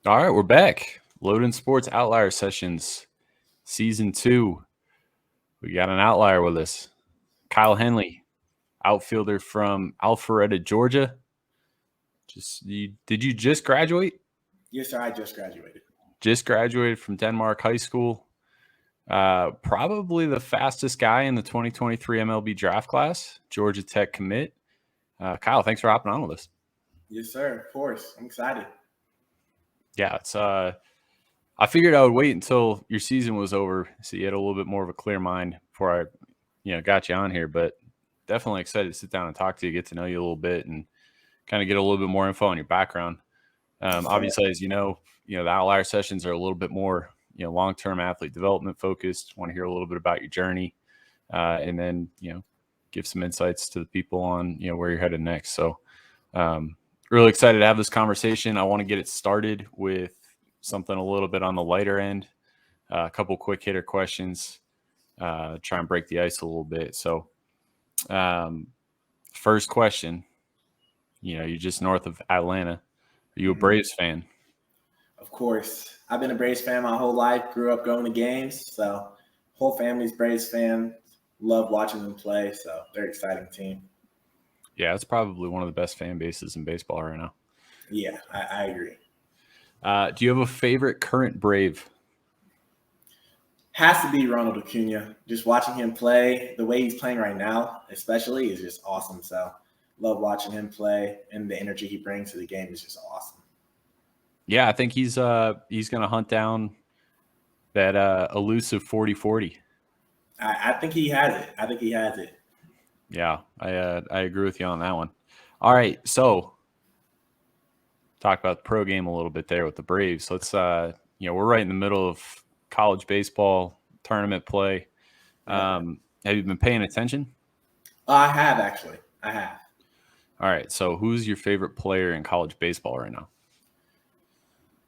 All right, we're back. Loden Sports Outlier Sessions, Season 2. We got an outlier with us. Kyle Henley, outfielder from Alpharetta, Georgia. Did you just graduate? Yes, sir. I just graduated. Just graduated from Denmark High School. Probably the fastest guy in the 2023 MLB draft class, Georgia Tech commit. Kyle, thanks for hopping on with us. Yes, sir. Of course. I'm excited. Yeah, it's I figured I would wait until your season was over so you had a little bit more of a clear mind before I got you on here. But definitely excited to sit down and talk to you, get to know you a little bit, and kind of get a little bit more info on your background. Obviously, as you know, the outlier sessions are a little bit more, long-term athlete development focused. Want to hear a little bit about your journey, and then, give some insights to the people on, where you're headed next. So, really excited to have this conversation. I want to get it started with something a little bit on the lighter end, a couple quick hitter questions, try and break the ice a little bit. So, first question, you're just north of Atlanta. Are you a Braves fan? Of course. I've been a Braves fan my whole life. Grew up going to games. So whole family's Braves fan. Love watching them play. So they're an exciting team. Yeah, it's probably one of the best fan bases in baseball right now. Yeah, I agree. Do you have a favorite current Brave? Has to be Ronald Acuna. Just watching him play, the way he's playing right now, especially, is just awesome. So love watching him play, and the energy he brings to the game is just awesome. Yeah, I think he's going to hunt down that elusive 40-40. I think he has it. Yeah, I agree with you on that one. All right, so talk about the pro game a little bit there with the Braves. Let's we're right in the middle of college baseball tournament play. Have you been paying attention? I have, actually. I have. All right, so who's your favorite player in college baseball right now?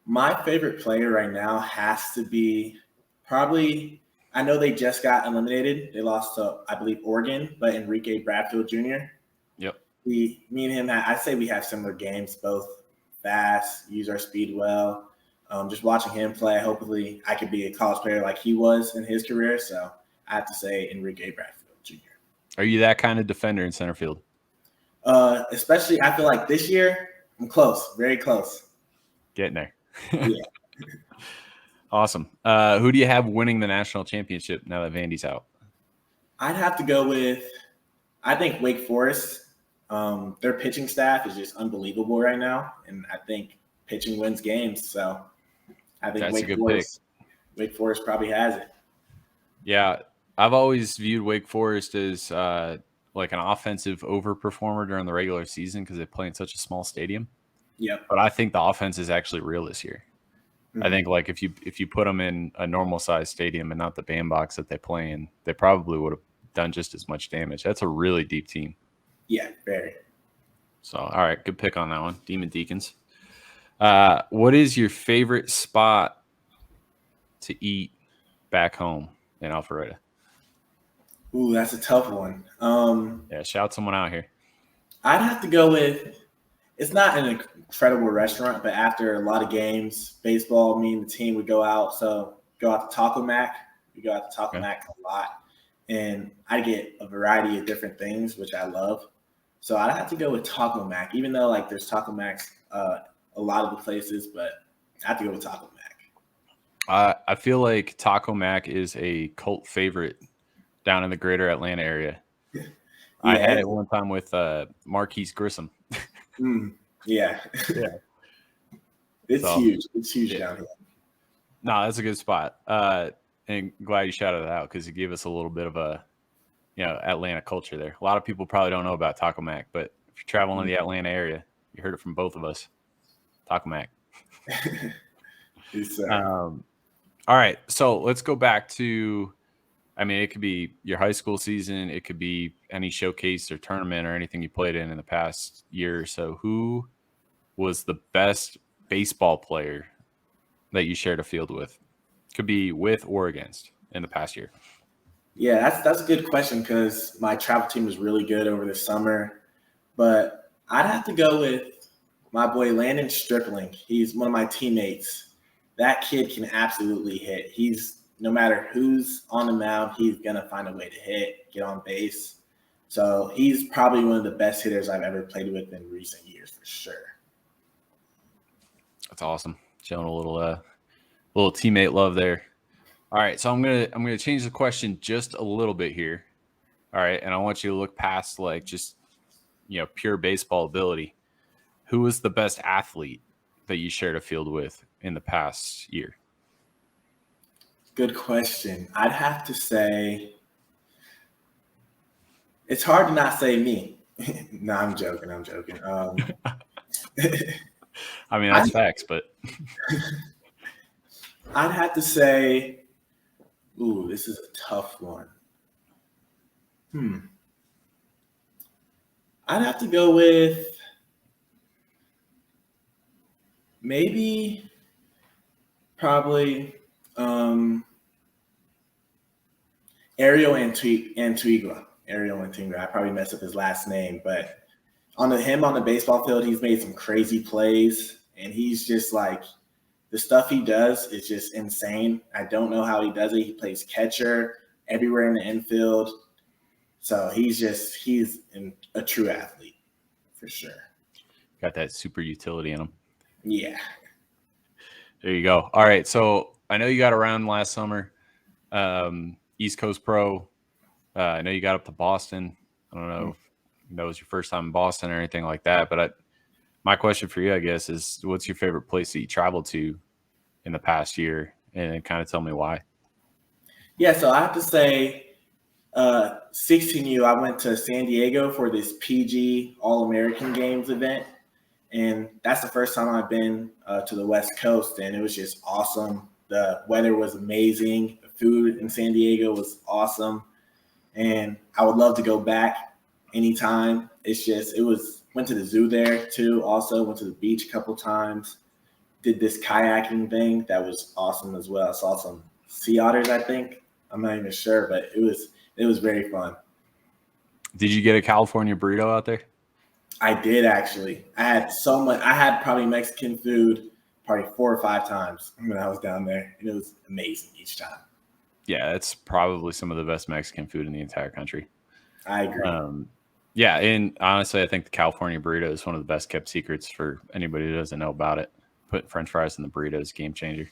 My favorite player right now has to be probably, I know they just got eliminated. They lost to, I believe, Oregon, but Enrique Bradfield Jr. Yep. Me and him, I'd say we have similar games, both fast, use our speed well. Just watching him play, hopefully I could be a college player like he was in his career. So I have to say Enrique Bradfield Jr. Are you that kind of defender in center field? Especially, I feel like this year, I'm close, very close. Getting there. Yeah. Awesome. Who do you have winning the national championship now that Vandy's out? I'd have to go with, I think, Wake Forest. Their pitching staff is just unbelievable right now, and I think pitching wins games. So I think Wake Forest probably has it. Yeah, I've always viewed Wake Forest as like an offensive overperformer during the regular season because they play in such a small stadium. Yeah, but I think the offense is actually real this year. Mm-hmm. I think like if you put them in a normal size stadium and not the bandbox that they play in, they probably would have done just as much damage. That's a really deep team. Yeah, very. So, all right, good pick on that one. Demon Deacons. What is your favorite spot to eat back home in Alpharetta? Ooh, that's a tough one. Yeah, shout someone out here. I'd have to go with, it's not an incredible restaurant, but after a lot of games, baseball, me and the team would go out. So go out to Taco Mac. We go out to Taco Mac a lot. And I get a variety of different things, which I love. So I'd have to go with Taco Mac, even though like there's Taco Macs a lot of the places, but I have to go with Taco Mac. I feel like Taco Mac is a cult favorite down in the greater Atlanta area. Yeah, I had it one time with Marquise Grissom. Yeah. It's huge. It's huge down here. No, that's a good spot. And glad you shouted it out because it gave us a little bit of a, Atlanta culture there. A lot of people probably don't know about Taco Mac, but if you're traveling in the Atlanta area, you heard it from both of us. Taco Mac. All right, so let's go back to, it could be your high school season. It could be any showcase or tournament or anything you played in the past year or so. Who was the best baseball player that you shared a field with? Could be with or against in the past year. Yeah, that's a good question because my travel team was really good over the summer. But I'd have to go with my boy Landon Stripling. He's one of my teammates. That kid can absolutely hit. He's no matter who's on the mound, he's gonna find a way to hit, get on base. So he's probably one of the best hitters I've ever played with in recent years for sure. That's awesome. Showing a little teammate love there. All right, so I'm gonna change the question just a little bit here. All right, and I want you to look past like just pure baseball ability. Who was the best athlete that you shared a field with in the past year? Good question. I'd have to say it's hard to not say me. No, I'm joking. I mean, that's facts, but I'd have to say, ooh, this is a tough one. I'd have to go with probably Ariel Antigua. I probably messed up his last name, but on the baseball field, he's made some crazy plays, and he's just like the stuff he does is just insane. I don't know how he does it. He plays catcher everywhere in the infield, so he's a true athlete for sure. Got that super utility in him. Yeah. There you go. All right, so I know you got around last summer, East Coast Pro. I know you got up to Boston. I don't know if that was your first time in Boston or anything like that, but my question for you, I guess, is what's your favorite place that you traveled to in the past year, and kind of tell me why. Yeah, so I have to say, 16U, I went to San Diego for this PG All-American Games event, and that's the first time I've been to the West Coast, and it was just awesome. The weather was amazing. The food in San Diego was awesome, and I would love to go back anytime. Went to the zoo there too. Also went to the beach a couple times. Did this kayaking thing that was awesome as well. Saw some sea otters, I think. I'm not even sure, but it was very fun. Did you get a California burrito out there? I did actually. I had so much. I had probably Mexican food probably 4 or 5 times when I was down there, and it was amazing each time. Yeah, it's probably some of the best Mexican food in the entire country. I agree. Yeah, and honestly, I think the California burrito is one of the best kept secrets for anybody who doesn't know about it. Put French fries in the burrito is a game changer.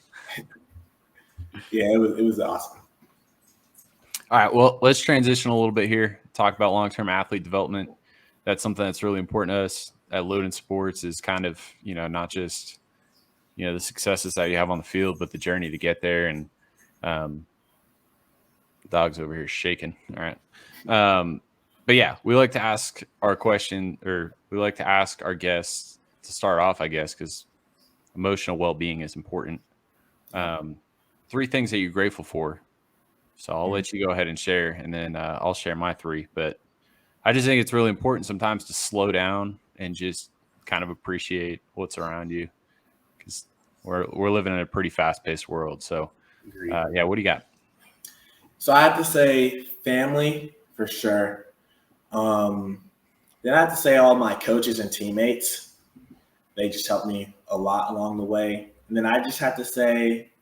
Yeah, it was awesome. All right, well, let's transition a little bit here. Talk about long-term athlete development. That's something that's really important to us at Loden Sports. Is kind of not just the successes that you have on the field, but the journey to get there. And dog's over here shaking. All right. But yeah, we like to ask our question, or we like to ask our guests to start off, I guess, because emotional well-being is important. 3 things that you're grateful for. So I'll let you go ahead and share, and then I'll share my 3. But I just think it's really important sometimes to slow down and just kind of appreciate what's around you, because we're living in a pretty fast-paced world. So yeah, what do you got? So I have to say family for sure. Then I have to say all my coaches and teammates. They just helped me a lot along the way. And then I just have to say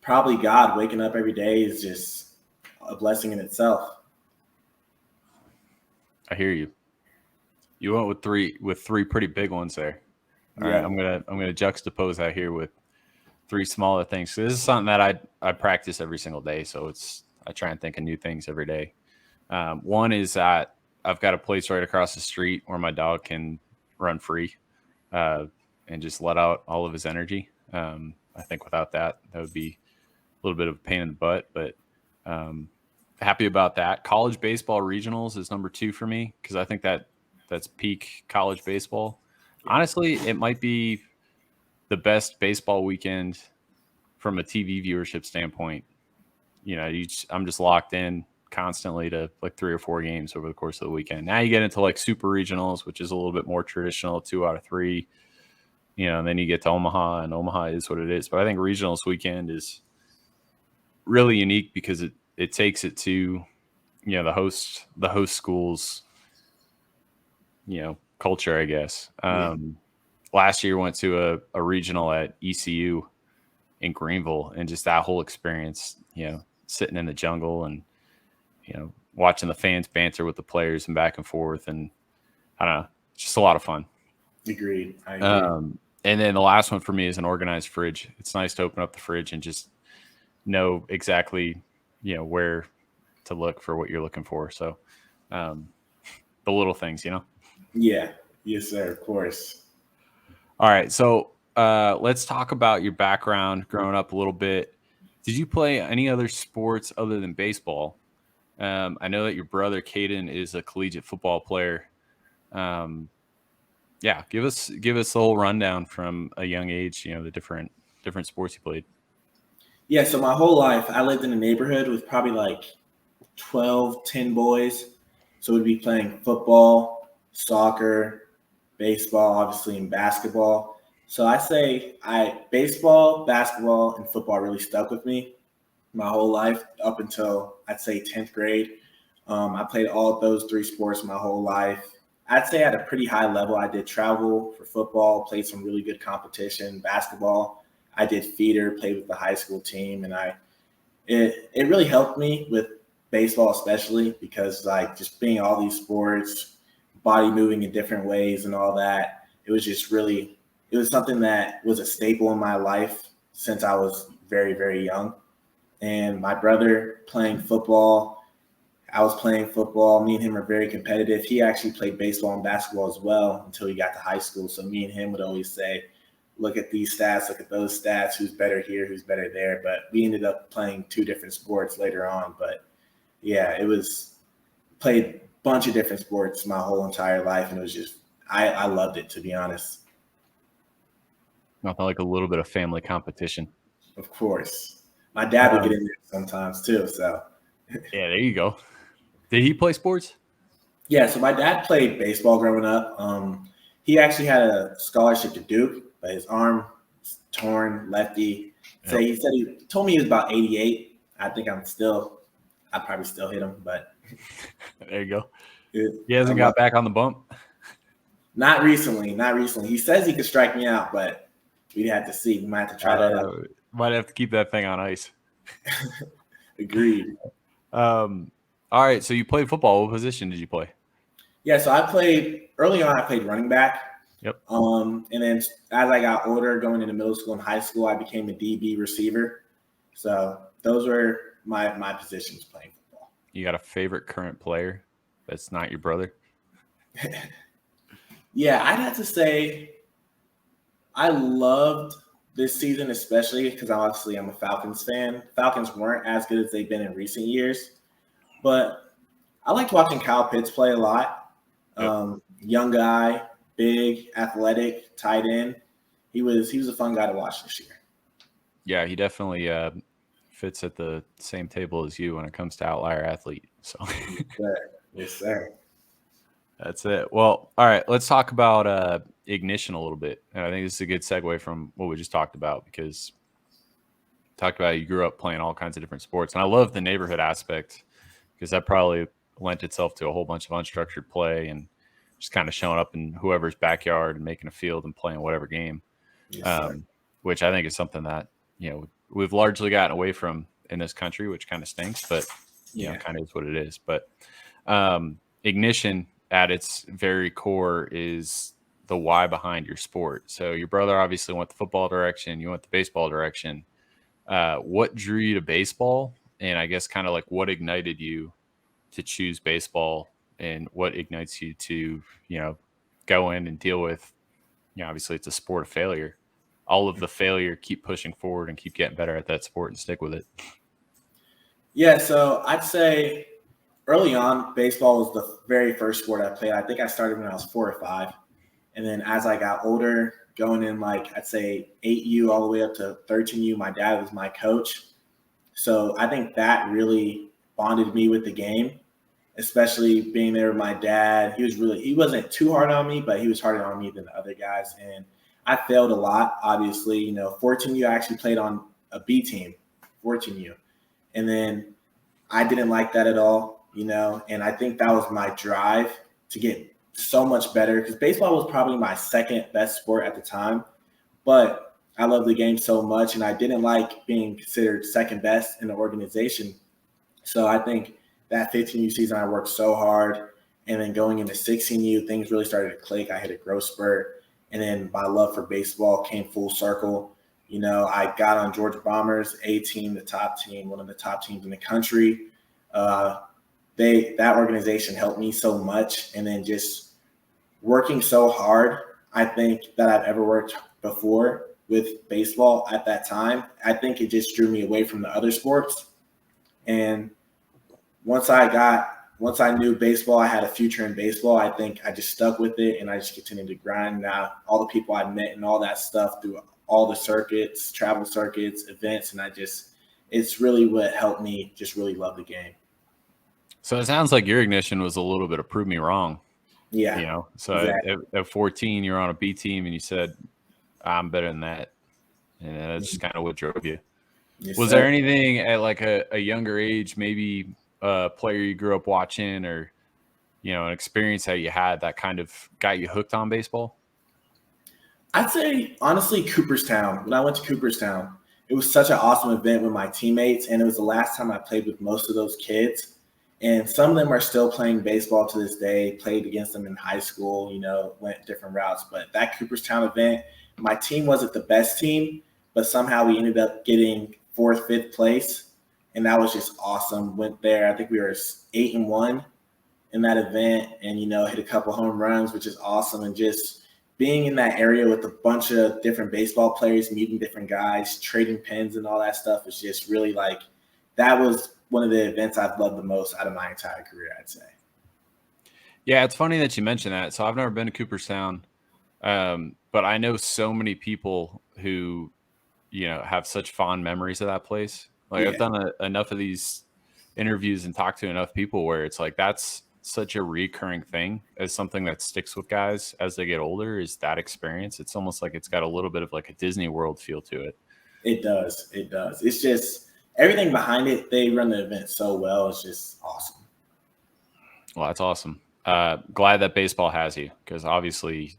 probably God. Waking up every day is just a blessing in itself. I hear you. You went with three pretty big ones there. All right, I'm gonna juxtapose that here with 3 smaller things. So this is something that I practice every single day. So I try and think of new things every day. One is that I've got a place right across the street where my dog can run free and just let out all of his energy. I think without that would be a little bit of a pain in the butt, but happy about that. College baseball regionals is number 2 for me, because I think that's peak college baseball. Honestly, it might be the best baseball weekend from a TV viewership standpoint. I'm just locked in constantly to like 3 or 4 games over the course of the weekend. Now you get into like super regionals, which is a little bit more traditional, 2 out of 3, and then you get to Omaha, and Omaha is what it is. But I think regionals weekend is really unique because it takes it to, the host schools, culture, I guess. last year went to a regional at ECU in Greenville, and just that whole experience, sitting in the jungle and, watching the fans banter with the players and back and forth. And I don't know, just a lot of fun. Agreed. I agree. And then the last one for me is an organized fridge. It's nice to open up the fridge and just know exactly, where to look for what you're looking for. So the little things, Yeah. Yes, sir. Of course. All right. So let's talk about your background growing up a little bit. Did you play any other sports other than baseball? I know that your brother Caden is a collegiate football player. Yeah, give us the whole rundown from a young age. The different sports you played. Yeah. So my whole life, I lived in a neighborhood with probably like 10 boys. So we'd be playing football, soccer, baseball, obviously, and basketball. So I say baseball, basketball, and football really stuck with me my whole life up until I'd say 10th grade. I played all of those three sports my whole life. I'd say at a pretty high level. I did travel for football, played some really good competition, basketball. I did feeder, played with the high school team, and it really helped me with baseball, especially because like just being all these sports, body moving in different ways and all that. It was something that was a staple in my life since I was very, very young. And my brother playing football, I was playing football. Me and him are very competitive. He actually played baseball and basketball as well until he got to high school. So me and him would always say, look at these stats, look at those stats, who's better here, who's better there. But we ended up playing two different sports later on. But yeah, played a bunch of different sports my whole entire life. And it was just, I loved it, to be honest. Nothing like a little bit of family competition. Of course. My dad would get in there sometimes too. So yeah, there you go. Did he play sports? Yeah, so my dad played baseball growing up. He actually had a scholarship to Duke, but his arm was torn, lefty. So he told me he was about 88. I think I'd probably still hit him, but there you go. He hasn't got back on the bump. Not recently. He says he could strike me out, but we'd have to see. We might have to try that out. Might have to keep that thing on ice. Agreed. All right. So you played football. What position did you play? Yeah, so early on, I played running back. Yep. And then as I got older, going into middle school and high school, I became a DB receiver. So those were my positions playing football. You got a favorite current player that's not your brother? Yeah, I'd have to say I loved this season, especially because obviously I'm a Falcons fan. Falcons weren't as good as they've been in recent years, but I liked watching Kyle Pitts play a lot. Yep. Young guy, big, athletic, tight end. He was a fun guy to watch this year. Yeah, he definitely fits at the same table as you when it comes to outlier athlete. So yes, sir. That's it. Well, all right, let's talk about ignition a little bit. And I think this is a good segue from what we just talked about, because talked about you grew up playing all kinds of different sports. And I love the neighborhood aspect, because that probably lent itself to a whole bunch of unstructured play and just kind of showing up in whoever's backyard and making a field and playing whatever game, which I think is something that, we've largely gotten away from in this country, which kind of stinks, but kind of is what it is. But ignition at its very core is the why behind your sport. So your brother obviously went the football direction, you went the baseball direction. What drew you to baseball? And I guess kind of like what ignited you to choose baseball, and what ignites you to, go in and deal with, obviously it's a sport of failure. All of the failure, keep pushing forward and keep getting better at that sport and stick with it. Yeah, so I'd say early on, baseball was the very first sport I played. I think I started when I was 4 or 5. And then as I got older, going in I'd say 8U all the way up to 13U, my dad was my coach. So I think that really bonded me with the game, especially being there with my dad. He wasn't too hard on me, but he was harder on me than the other guys. And I failed a lot, obviously. 14U, I actually played on a B team, 14U. And then I didn't like that at all, and I think that was my drive to get so much better because baseball was probably my second best sport at the time. But I love the game so much, and I didn't like being considered second best in the organization. So I think that 15U season, I worked so hard. And then going into 16U, things really started to click. I hit a growth spurt. And then my love for baseball came full circle. You know, I got on Georgia Bombers, A team, the top team, one of the top teams in the country. That organization helped me so much. And then just working so hard, I think, that I've ever worked before with baseball at that time. I think it just drew me away from the other sports. And once I knew baseball, I had a future in baseball, I think I just stuck with it and I just continued to grind. Now, all the people I met and all that stuff through all the circuits, travel circuits, events, and it's really what helped me just really love the game. So it sounds like your ignition was a little bit of prove me wrong. Yeah. You know, so exactly. at 14, you're on a B team and you said, I'm better than that. And that's just kind of what drove you. Yes, Was sir. there anything at like a younger age, maybe a player you grew up watching or, you know, an experience that you had that kind of got you hooked on baseball? I'd say, honestly, Cooperstown. When I went to Cooperstown, it was such an awesome event with my teammates, and it was the last time I played with most of those kids. And some of them are still playing baseball to this day, played against them in high school, you know, went different routes. But that Cooperstown event, my team wasn't the best team, but somehow we ended up getting fourth, fifth place. And that was just awesome. Went there. I think we were 8-1 in that event and, you know, hit a couple home runs, which is awesome. And just being in that area with a bunch of different baseball players, meeting different guys, trading pens and all that stuff was just really like, that was one of the events I've loved the most out of my entire career, I'd say. Yeah, it's funny that you mentioned that. So I've never been to Cooperstown, but I know so many people who, you know, have such fond memories of that place. Like I've done enough of these interviews and talked to enough people where it's like that's such a recurring thing as something that sticks with guys as they get older is that experience. It's almost like it's got a little bit of like a Disney World feel to it. It does. It does. It's just everything behind it. They run the event so well. It's just awesome. Well, that's awesome. Glad that baseball has you because obviously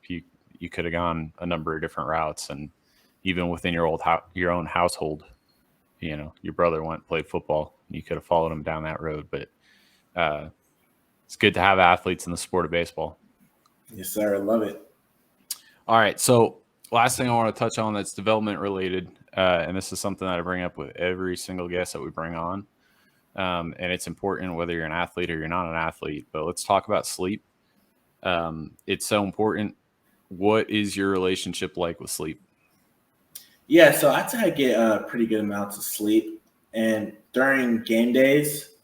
you could have gone a number of different routes, and even within your own household, you know, your brother went and played football. You could have followed him down that road, but it's good to have athletes in the sport of baseball. Yes, sir. I love it. All right. So last thing I want to touch on that's development related, and this is something that I bring up with every single guest that we bring on. And it's important whether you're an athlete or you're not an athlete, but let's talk about sleep. It's so important. What is your relationship like with sleep? Yeah, so I'd say I get pretty good amounts of sleep. And during game days,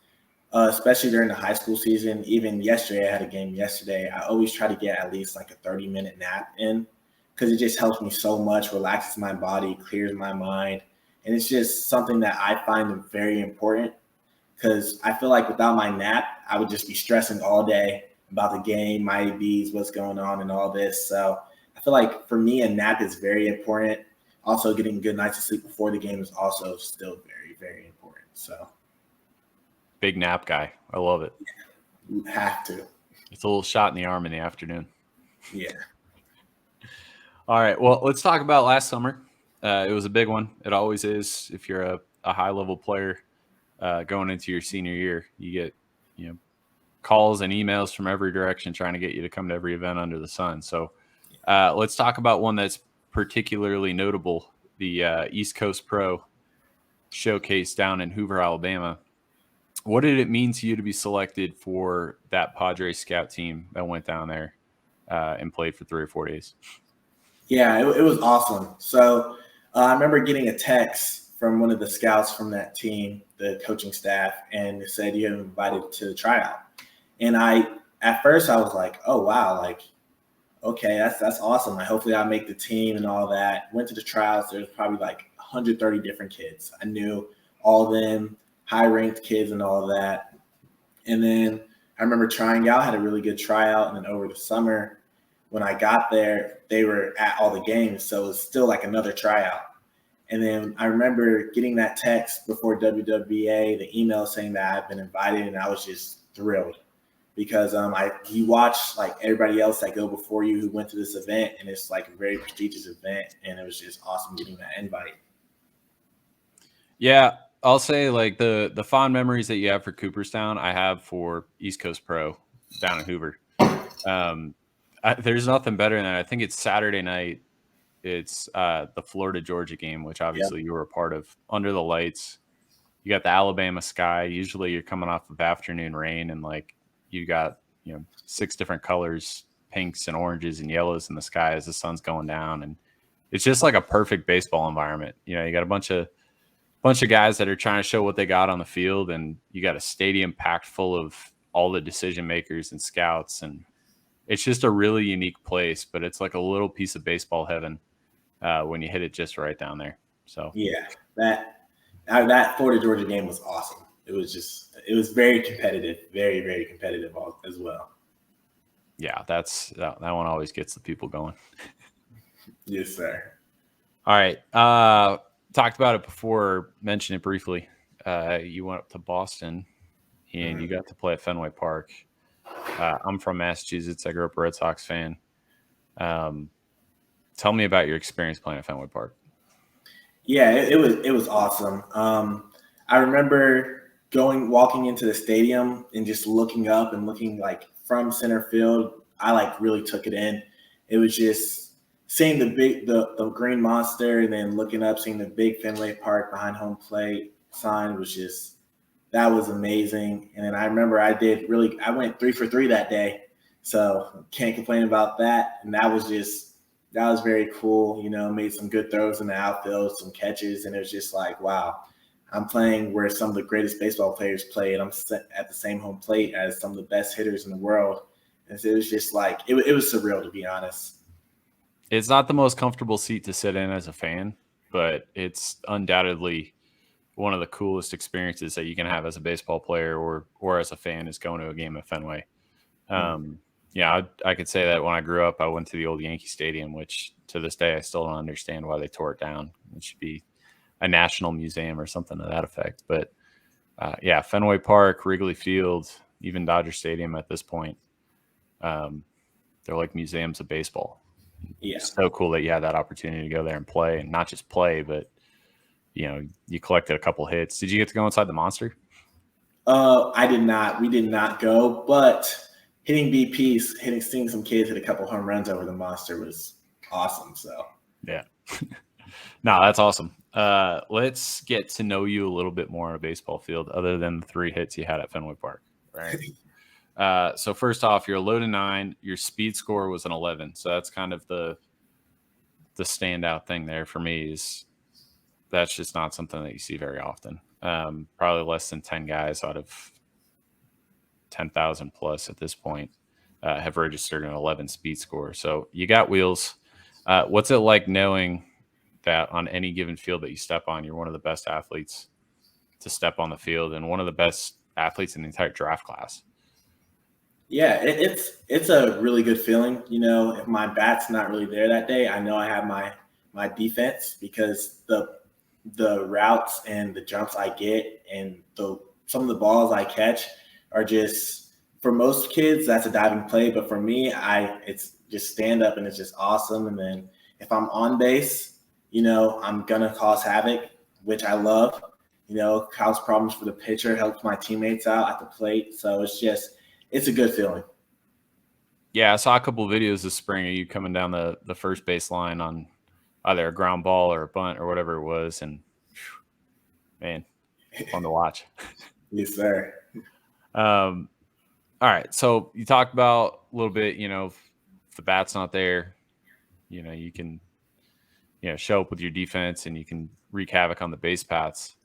especially during the high school season, even yesterday, I had a game yesterday. I always try to get at least like a 30-minute nap in because it just helps me so much, relaxes my body, clears my mind. And it's just something that I find very important because I feel like without my nap, I would just be stressing all day about the game, my ABs, what's going on, and all this. So I feel like for me, a nap is very important. Also, getting good nights of sleep before the game is also still very, very important. So, Big nap guy. I love it. you have to. It's a little shot in the arm in the afternoon. Yeah. All right. Well, let's talk about last summer. It was a big one. It always is. If you're a high level player going into your senior year, you get, you know, calls and emails from every direction trying to get you to come to every event under the sun. So let's talk about one that's particularly notable, the East Coast Pro Showcase down in Hoover, Alabama. What did it mean to you to be selected for that Padres scout team that went down there and played for 3 or 4 days? Yeah, it was awesome. So I remember getting a text from one of the scouts from that team, the coaching staff, and it said you have invited to the tryout. And at first I was like, oh, wow, like, okay, that's awesome. Like, hopefully I make the team and all that. Went to the tryouts. There's probably like 130 different kids. I knew all of them, high-ranked kids and all of that. And then I remember trying out, had a really good tryout. And then over the summer, when I got there, they were at all the games. So it was still like another tryout. And then I remember getting that text before WWBA, the email saying that I've been invited, and I was just thrilled because you watch like everybody else that go before you who went to this event, and it's like a very prestigious event, and it was just awesome getting that invite. Yeah, I'll say like the fond memories that you have for Cooperstown, I have for East Coast Pro down in Hoover. There's nothing better than that. I think it's Saturday night. It's the Florida Georgia game, which obviously you were a part of. Under the lights, you got the Alabama sky. Usually you're coming off of afternoon rain, and like you got 6 different colors, pinks and oranges and yellows in the sky as the sun's going down, and it's just like a perfect baseball environment. You got a bunch of guys that are trying to show what they got on the field, and you got a stadium packed full of all the decision makers and scouts, and it's just a really unique place. But it's like a little piece of baseball heaven when you hit it just right down there. So yeah, that Florida Georgia game was awesome. It was very competitive, very, very competitive as well. Yeah, that one always gets the people going. Yes, sir. All right. Talked about it before, mentioned it briefly. You went up to Boston and you got to play at Fenway Park. I'm from Massachusetts. I grew up a Red Sox fan. Tell me about your experience playing at Fenway Park. Yeah, it was awesome. I remember walking into the stadium and just looking up and looking like from center field. I like really took it in. It was just seeing the green monster, and then looking up, seeing the big Fenway Park behind home plate sign that was amazing. And then I remember I went 3 for 3 that day, so can't complain about that. And that was very cool. Made some good throws in the outfield, some catches, and it was just like, wow, I'm playing where some of the greatest baseball players play, and I'm at the same home plate as some of the best hitters in the world. And so it was just like, it was surreal, to be honest. It's not the most comfortable seat to sit in as a fan, but it's undoubtedly one of the coolest experiences that you can have as a baseball player or as a fan, is going to a game at Fenway. Yeah, I could say that when I grew up, I went to the old Yankee Stadium, which to this day I still don't understand why they tore it down. It should be a national museum or something to that effect. But yeah, Fenway Park, Wrigley Field, even Dodger Stadium at this point, they're like museums of baseball. Yeah, it's so cool that you had that opportunity to go there and play, and not just play, but you collected a couple hits. Did you get to go inside the Monster? I did not. We did not go, but hitting BPs, seeing some kids hit a couple home runs over the Monster was awesome. So yeah. No, that's awesome. Let's get to know you a little bit more on a baseball field, other than the 3 hits you had at Fenway Park, right? So first off, you're a Loden 9. Your speed score was an 11. So that's kind of the standout thing there for me. Is that's just not something that you see very often. Probably less than 10 guys out of 10,000 plus at this point have registered an 11 speed score. So you got wheels. What's it like knowing that on any given field that you step on, you're one of the best athletes to step on the field and one of the best athletes in the entire draft class? Yeah, it's a really good feeling. If my bat's not really there that day, I know I have my defense, because the routes and the jumps I get and some of the balls I catch are just, for most kids, that's a diving play. But for me, it's just stand up, and it's just awesome. And then if I'm on base, I'm going to cause havoc, which I love. Cause problems for the pitcher, helps my teammates out at the plate. So it's a good feeling. Yeah, I saw a couple of videos this spring of you coming down the first base line on either a ground ball or a bunt or whatever it was. And man, fun to watch. Yes, sir. All right. So you talked about a little bit, if the bat's not there, you can, show up with your defense and you can wreak havoc on the base paths.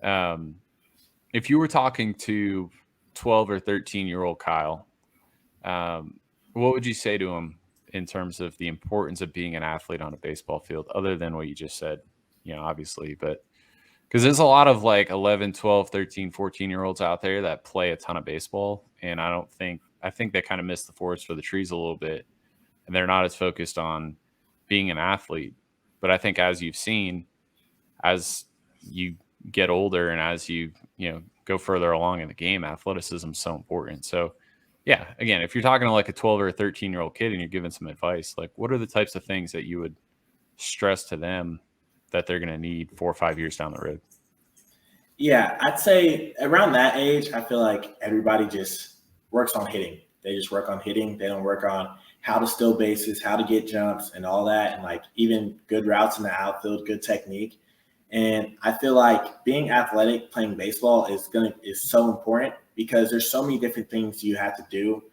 If you were talking to 12 or 13-year-old Kyle, what would you say to him in terms of the importance of being an athlete on a baseball field, other than what you just said, obviously, but because there's a lot of like 11, 12, 13, 14-year-olds out there that play a ton of baseball. And I think they kind of miss the forest for the trees a little bit, and they're not as focused on being an athlete. But I think, as you've seen, as you get older and as you go further along in the game, athleticism is so important. So Yeah, again, if you're talking to like a 12 or a 13-year-old kid and you're giving some advice, like what are the types of things that you would stress to them that they're going to need 4 or 5 years down the road? Yeah, I'd say around that age, I feel like everybody just works on hitting. They just work on hitting. They don't work on how to steal bases, how to get jumps, and all that, and like even good routes in the outfield, good technique. And I feel like being athletic, playing baseball is so important because there's so many different things you have to do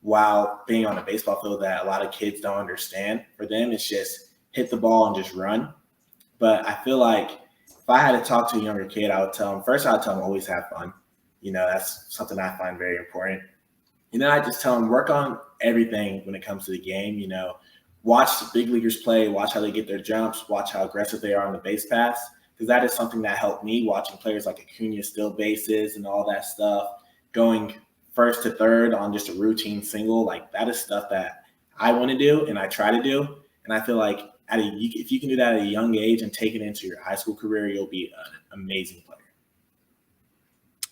while being on a baseball field that a lot of kids don't understand. For them, it's just hit the ball and just run. But I feel like if I had to talk to a younger kid, I would tell them first. I'd tell them always have fun. That's something I find very important. And then I just tell them work on everything when it comes to the game. Watch the big leaguers play, watch how they get their jumps, watch how aggressive they are on the base pass. Because that is something that helped me watching players like Acuna steal bases and all that stuff, going first to third on just a routine single. Like that is stuff that I want to do and I try to do. And I feel like if you can do that at a young age and take it into your high school career, you'll be an amazing player.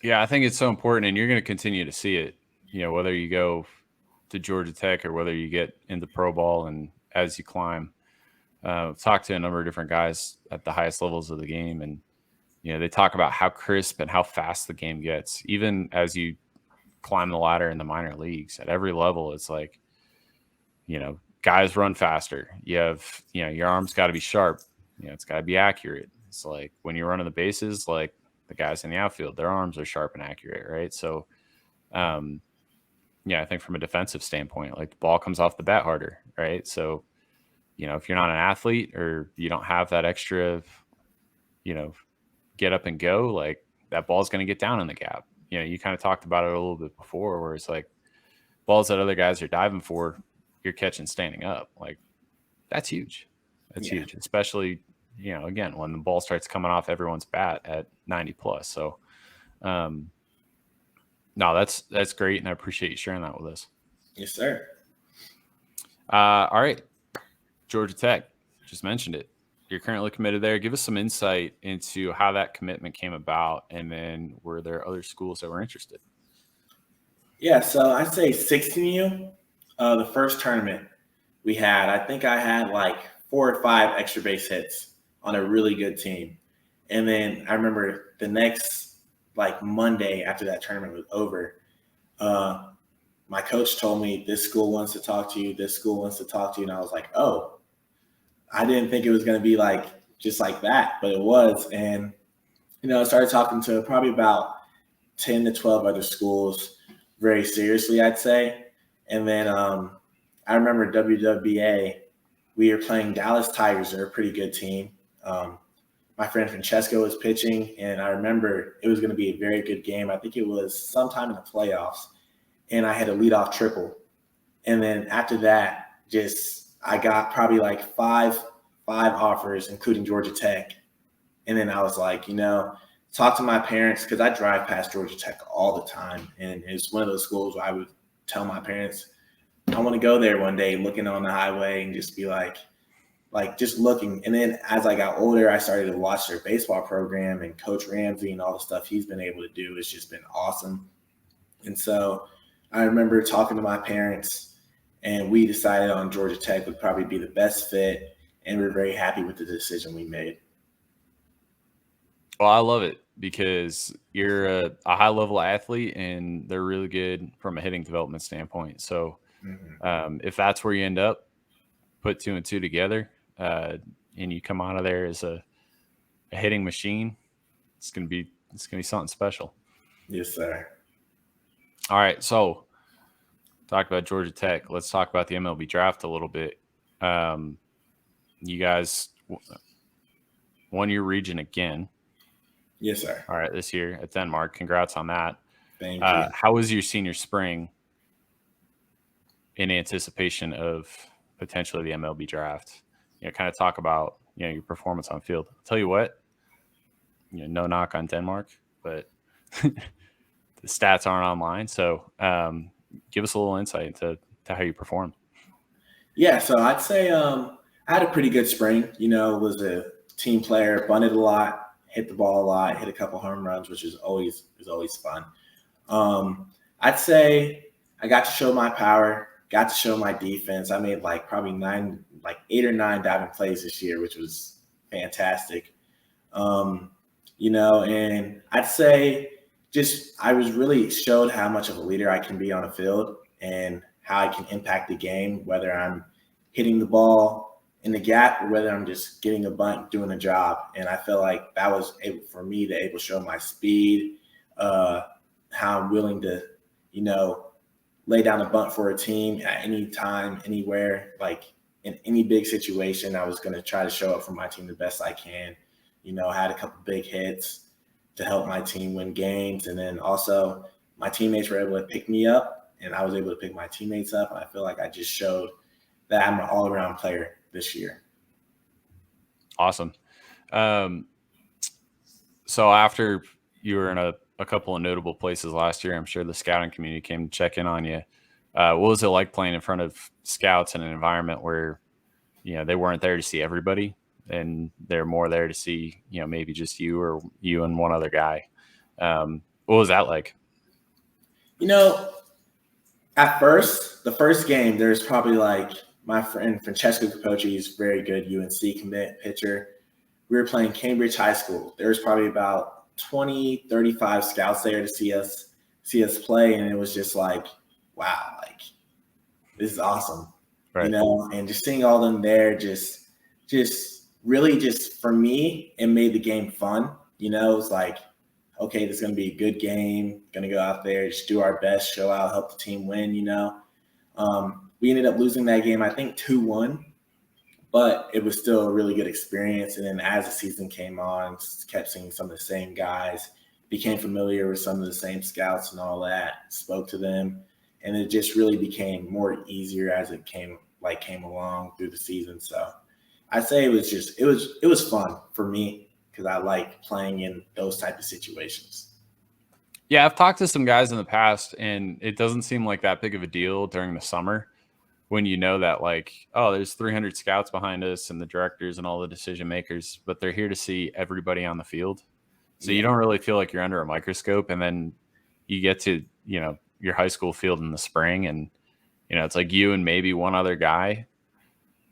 Yeah, I think it's so important, and you're going to continue to see it. Whether you go to Georgia Tech or whether you get into pro ball, and as you climb, talk to a number of different guys at the highest levels of the game, and they talk about how crisp and how fast the game gets, even as you climb the ladder in the minor leagues. At every level, it's like, guys run faster. You have, your arm's got to be sharp. It's got to be accurate. It's like when you're running the bases, like the guys in the outfield, their arms are sharp and accurate, right? So, I think from a defensive standpoint, like the ball comes off the bat harder, right? So, if you're not an athlete or you don't have that extra, get up and go, like that ball's going to get down in the gap. You kind of talked about it a little bit before, where it's like balls that other guys are diving for, you're catching standing up. Like that's huge. That's huge, especially, again, when the ball starts coming off everyone's bat at 90 plus. So, no, that's great. And I appreciate you sharing that with us. Yes, sir. All right. Georgia Tech, just mentioned it. You're currently committed there. Give us some insight into how that commitment came about, and then were there other schools that were interested? Yeah, so I'd say 16U, the first tournament we had, I think I had like 4 or 5 extra base hits on a really good team. And then I remember the next like Monday after that tournament was over, my coach told me this school wants to talk to you, this school wants to talk to you. And I was like, oh, I didn't think it was going to be like just like that, but it was. And, I started talking to probably about 10 to 12 other schools very seriously, I'd say. And then I remember WWBA, we were playing Dallas Tigers. They're a pretty good team. My friend Francesco was pitching, and I remember it was going to be a very good game. I think it was sometime in the playoffs, and I had a leadoff triple. And then after that, I got probably like five offers, including Georgia Tech. And then I was like, talk to my parents, because I drive past Georgia Tech all the time. And it's one of those schools where I would tell my parents, I want to go there one day, looking on the highway and just be like just looking. And then as I got older, I started to watch their baseball program, and Coach Ramsey and all the stuff he's been able to do has just been awesome. And so I remember talking to my parents, and we decided on Georgia Tech would probably be the best fit, and we're very happy with the decision we made. Well, I love it because you're a high-level athlete, and they're really good from a hitting development standpoint. So if that's where you end up, put 2 and 2 together, and you come out of there as a hitting machine, it's gonna be something special. Yes, sir. All right, so talk about Georgia Tech. Let's talk about the MLB draft a little bit. You guys won your region again. Yes, sir. All right, this year at Denmark. Congrats on that. Thank you. How was your senior spring in anticipation of potentially the MLB draft? Kind of talk about your performance on field. I'll tell you what, no knock on Denmark, but the stats aren't online. So give us a little insight into how you performed. Yeah, so I'd say I had a pretty good spring. Was a team player, bunted a lot, hit the ball a lot, hit a couple home runs, which is always fun. I'd say I got to show my power, got to show my defense. I made probably 8 or 9 diving plays this year, which was fantastic. And I'd say I was really showed how much of a leader I can be on a field and how I can impact the game, whether I'm hitting the ball in the gap or whether I'm just getting a bunt, doing a job. And I feel like that was able for me to show my speed, how I'm willing to, lay down a bunt for a team at any time, anywhere, in any big situation. I was going to try to show up for my team the best I can. I had a couple big hits to help my team win games. And then also my teammates were able to pick me up and I was able to pick my teammates up. And I feel like I just showed that I'm an all-around player this year. Awesome. So after you were in a couple of notable places last year, I'm sure the scouting community came to check in on you. What was it like playing in front of scouts in an environment where, they weren't there to see everybody and they're more there to see, maybe just you or you and one other guy? What was that like? At first, the first game, there's probably my friend Francesco Capocci is very good UNC commit pitcher. We were playing Cambridge High School. There was probably about 20, 35 scouts there to see us play. And it was just wow, this is awesome. Right. And just seeing all of them there, just really just for me, it made the game fun. It was okay, this is going to be a good game. Going to go out there, just do our best, show out, help the team win, We ended up losing that game, I think 2-1, but it was still a really good experience. And then as the season came on, kept seeing some of the same guys, became familiar with some of the same scouts and all that, spoke to them. And it just really became more easier as it came along through the season. So I'd say it was fun for me because I like playing in those type of situations. Yeah, I've talked to some guys in the past, and it doesn't seem like that big of a deal during the summer when that there's 300 scouts behind us and the directors and all the decision makers, but they're here to see everybody on the field. So you don't really feel like you're under a microscope. And then you get to, your high school field in the spring and, it's you and maybe one other guy.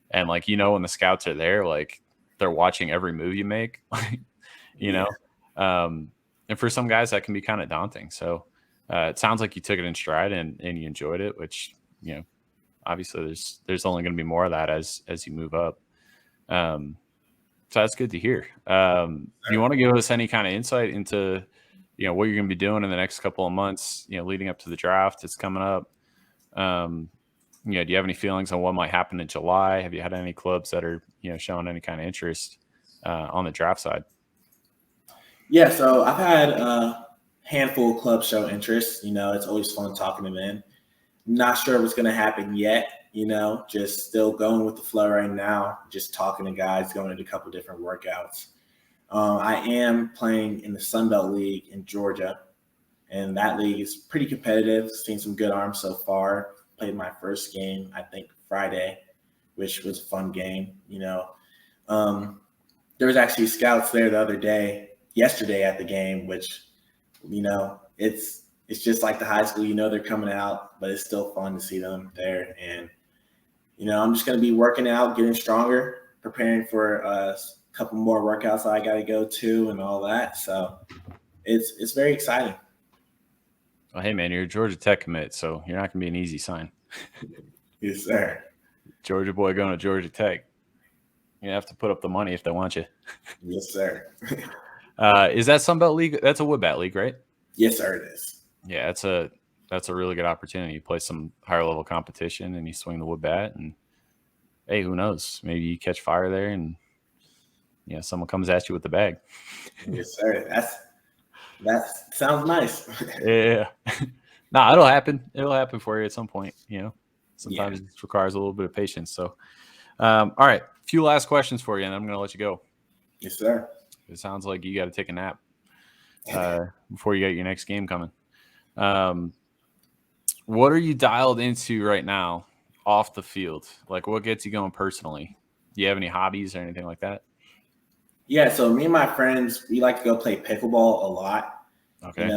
And when the scouts are there, they're watching every move you make, know? And for some guys that can be kind of daunting. So it sounds like you took it in stride and you enjoyed it, which, obviously there's only going to be more of that as you move up. So that's good to hear. Do you want to give us any kind of insight into, what you're going to be doing in the next couple of months, leading up to the draft? It's coming up. Do you have any feelings on what might happen in July? Have you had any clubs that are, showing any kind of interest on the draft side? Yeah, so I've had a handful of clubs show interest. It's always fun talking to them. Not sure what's going to happen yet, just still going with the flow right now, just talking to guys, going to a couple different workouts. I am playing in the Sunbelt League in Georgia, and that league is pretty competitive. Seen some good arms so far. Played my first game, I think, Friday, which was a fun game. There was actually scouts there yesterday at the game, which, it's just like the high school, they're coming out, but it's still fun to see them there. And, I'm just going to be working out, getting stronger, preparing for a couple more workouts I got to go to and all that. So it's very exciting. Well, hey, man, you're a Georgia Tech commit, so you're not going to be an easy sign. Yes, sir. Georgia boy going to Georgia Tech. You have to put up the money if they want you. Yes, sir. Is that Sunbelt League? That's a wood bat league, right? Yes, sir, it is. Yeah, that's a really good opportunity. You play some higher level competition and you swing the wood bat, and hey, who knows? Maybe you catch fire there and someone comes at you with the bag. Yes, sir. That sounds nice. Yeah. Nah, it'll happen. It'll happen for you at some point, Sometimes it requires a little bit of patience. So all right, a few last questions for you, and I'm gonna let you go. Yes, sir. It sounds like you got to take a nap before you got your next game coming. What are you dialed into right now off the field? What gets you going personally? Do you have any hobbies or anything like that? Yeah, so me and my friends, we like to go play pickleball a lot. Okay.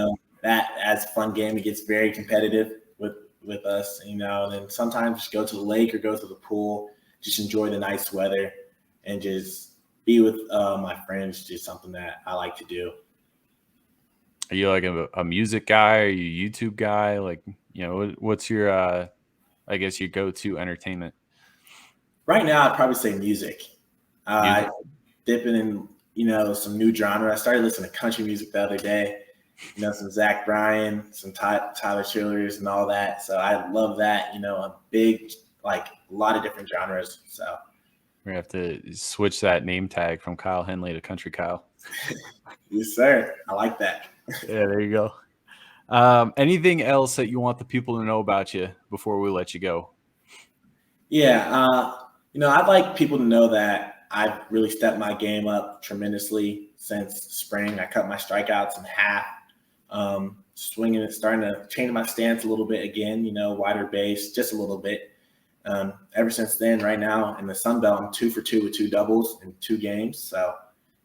That as a fun game, it gets very competitive with with us, and then sometimes just go to the lake or go to the pool, just enjoy the nice weather and just be with my friends, just something that I like to do. Are you like a music guy? Are you a YouTube guy? Like, what's your, I guess your go-to entertainment? Right now, I'd probably say music. Music? I dipping in, some new genre. I started listening to country music the other day. Some Zach Bryan, some Tyler Childers, and all that. So I love that. A big, like a lot of different genres. So We're gonna have to switch that name tag from Kyle Henley to Country Kyle. yes, sir. I like that. Yeah, there you go. Anything else that you want the people to know about you before we let you go? Yeah, I'd like people to know that I've really stepped my game up tremendously since spring. I cut my strikeouts in half, swinging and starting to change my stance a little bit again, wider base, just a little bit. Ever since then, right now in the Sunbelt, I'm 2 for 2 with 2 doubles in 2 games. So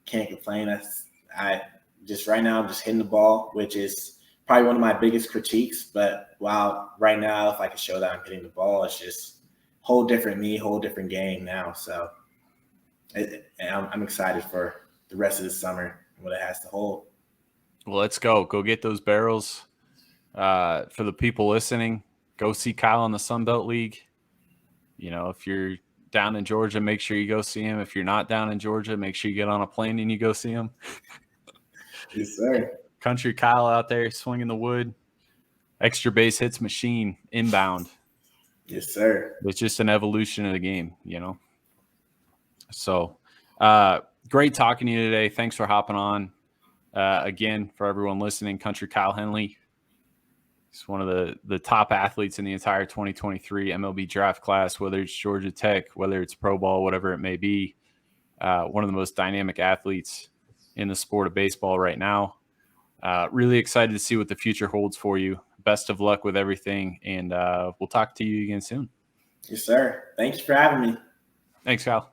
can't complain. I just right now I'm just hitting the ball, which is probably one of my biggest critiques. But while right now, if I can show that I'm hitting the ball, it's just whole different me, whole different game now. So I'm excited for the rest of the summer and what it has to hold. Well, let's go. Go get those barrels. For the people listening, go see Kyle in the Sunbelt League. If you're down in Georgia, make sure you go see him. If you're not down in Georgia, make sure you get on a plane and you go see him. Yes, sir. Country Kyle out there swinging the wood. Extra base hits machine inbound. Yes, sir. It's just an evolution of the game, So, great talking to you today. Thanks for hopping on. Again, for everyone listening, Country Kyle Henley. He's one of the top athletes in the entire 2023 MLB draft class, whether it's Georgia Tech, whether it's pro ball, whatever it may be. One of the most dynamic athletes in the sport of baseball right now. Really excited to see what the future holds for you. Best of luck with everything, and we'll talk to you again soon. Yes, sir. Thank you for having me. Thanks, Kyle.